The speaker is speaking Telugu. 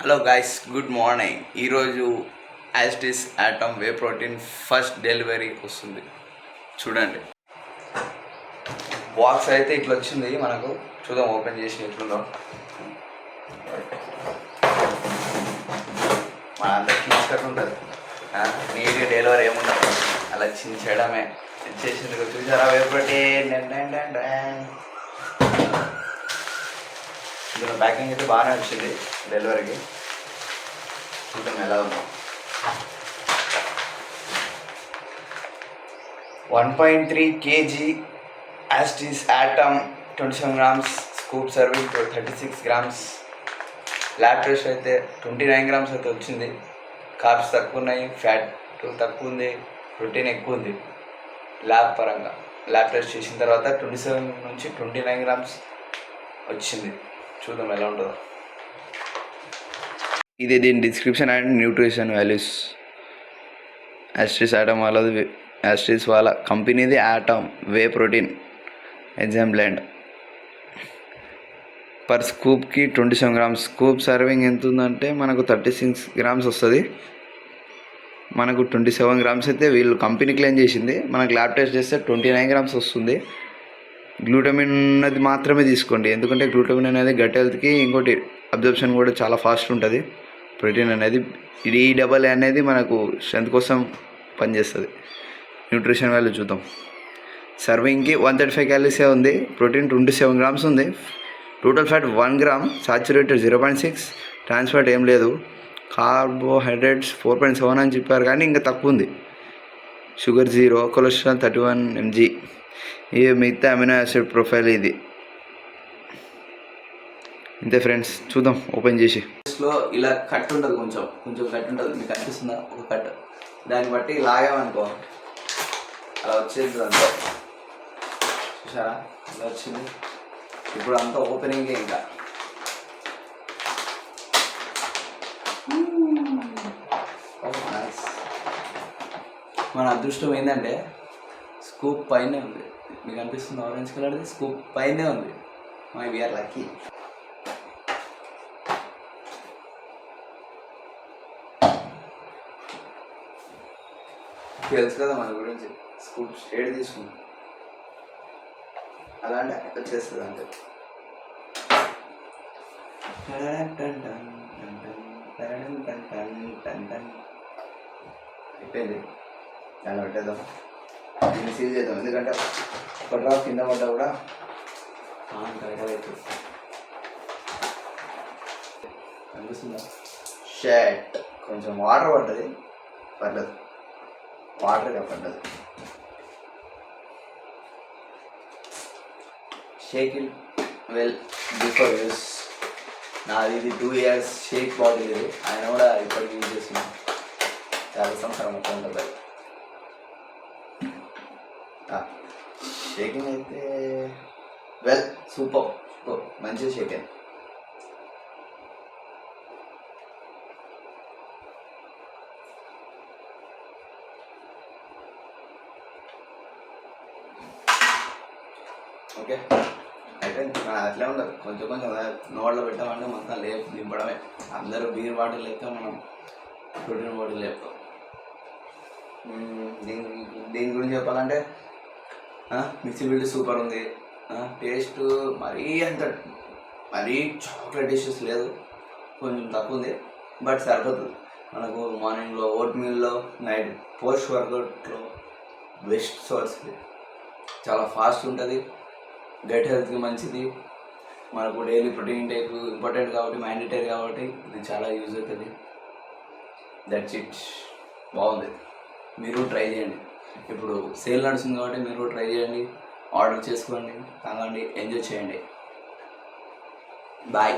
Hello guys, good morning. ఈరోజు as it is atom whey protein first delivery వస్తుంది. చూడండి, బాక్స్ అయితే ఇట్లా వచ్చింది. మనకు చూద్దాం, ఓపెన్ చేసి ఎట్లుందో. మన అందరికి ఇష్టం ఉంటుంది, నీట్గా డెలివరీ ఏముండదు, అలా చేయడమే. చేసింది చూసారా వే ప్రోటీన్. ఇందులో ప్యాకింగ్ అయితే బాగానే వచ్చింది డెలివరీకి. చూద్దాం ఎలా ఉందో. 1.3 kg as it is atom, 27 grams scoop serving, 36 grams. Lab test అయితే 29 grams అయితే వచ్చింది. కార్బ్స్ తక్కువ ఉన్నాయి, ఫ్యాట్ తక్కువ ఉంది, ప్రోటీన్ ఎక్కువ ఉంది. ల్యాబ్ పరంగా ల్యాబ్ టెస్ట్ చేసిన తర్వాత 27 నుంచి 29 grams వచ్చింది. చూద్దాం ఎలా ఉంటుందో. ఇది దీని description and nutrition values. As it is atom వాళ్ళది, యాస్టిస్ వాళ్ళ కంపెనీది atom whey protein enzyme blend. Per స్కూప్కి 27 grams. స్కూప్ సర్వింగ్ ఎంత ఉందంటే మనకు 36 grams వస్తుంది. మనకు 27 grams అయితే వీళ్ళు కంపెనీ క్లెయిమ్ చేసింది. మనకు ల్యాబ్ టెస్ట్ చేస్తే 29 grams వస్తుంది. గ్లూటమిన్ ఉన్నది మాత్రమే తీసుకోండి, ఎందుకంటే గ్లూటమిన్ అనేది గట్ హెల్త్కి, ఇంకోటి అబ్జర్ప్షన్ కూడా చాలా ఫాస్ట్ ఉంటుంది. ప్రోటీన్ అనేది డబల్ అనేది మనకు స్ట్రెంత్ కోసం పనిచేస్తుంది. న్యూట్రిషన్ వాల్యూ చూద్దాం. సర్వింగ్కి 135 calories ఉంది. ప్రోటీన్ 27 grams ఉంది. Total fat 1 gram, saturated 0.6, trans fat ఏం లేదు. కార్బోహైడ్రేట్స్ 4.7 అని చెప్పారు, కానీ ఇంకా తక్కువ ఉంది. Sugar 0, cholesterol 31 mg. ఇది మిగతా అమినో యాసిడ్ ప్రొఫైల్. ఇది ఇంతే ఫ్రెండ్స్. చూద్దాం ఓపెన్ చేసి. లో ఇలా కట్ ఉంటుంది, కొంచెం కట్ ఉంటుంది. మీకు అనిపిస్తుందా? ఒక కట్, దాన్ని బట్టి లాగామనుకో అలా వచ్చేది. అంతా చూసారా ఇలా వచ్చింది. ఇప్పుడు అంతా ఓపెనింగ్. ఇంకా మన అదృష్టం ఏంటంటే స్కూప్ పైనే ఉంది. మీకు అనిపిస్తుంది ఆరెంజ్ కలర్ది? స్కూప్ పైనే ఉంది. My we are lucky. తెలుసు కదా మన గురించి, స్కూప్ స్ట్రేట్ తీసుకుంటాం, అలాంటి వచ్చేస్తుంది అంతే. అయిపోయింది, దాన్ని పెట్టేద్దాం. దీన్ని సీల్ చేద్దాం, ఎందుకంటే ఒక డ్రాప్ కింద పడ్డా కూడా కరెక్ట్గా అవుతుంది. అనిపిస్తుందా? షర్ట్ కొంచెం వాటర్ పడ్డది, పర్లేదు, వాటర్గా పడ్డది. Sheikh it well before use. నాది ఇది 2 years షేక్ బాటిల్. ఇది ఆయన కూడా ఇప్పటికి యూజ్ చేస్తున్నాం, చాలా సంవత్సరం మొత్తం ఉంటుంది. షేకింగ్ అయితే వెల్ సూపర్, మంచిగా షేక్ అయింది. ఓకే అయిపోయింది. అట్లే ఉండదు, కొంచెం నోట్లో పెట్టామంటే మొత్తం లేపు దింపడమే. అందరూ బీర్ బాటిల్ లెక్క మనం ప్రోటీన్ బాటిల్ లేపుతాం. దీని గురించి చెప్పాలంటే మిక్సిబిలిటీ సూపర్ ఉంది. టేస్ట్ మరీ చాక్లెట్ డిషెస్ లేదు, కొంచెం తక్కువ ఉంది, బట్ సరిపోతుంది. మనకు మార్నింగ్లో ఓట్ మీల్లో, నైట్ పోస్ట్ వర్కౌట్లో బెస్ట్ సోర్స్. చాలా ఫాస్ట్ ఉంటుంది, గట్ హెల్త్కి మంచిది. మనకు డైలీ ప్రోటీన్ ఇంటేక్ ఇంపార్టెంట్ కాబట్టి, మ్యాండేటరీ కాబట్టి ఇది చాలా యూజ్ అవుతుంది. That's it. బాగుంది, మీరు ట్రై చేయండి. ఇప్పుడు సేల్ నడుస్తుంది కాబట్టి మీరు ట్రై చేయండి, ఆర్డర్ చేసుకోండి, తాగండి, ఎంజాయ్ చేయండి. బాయ్.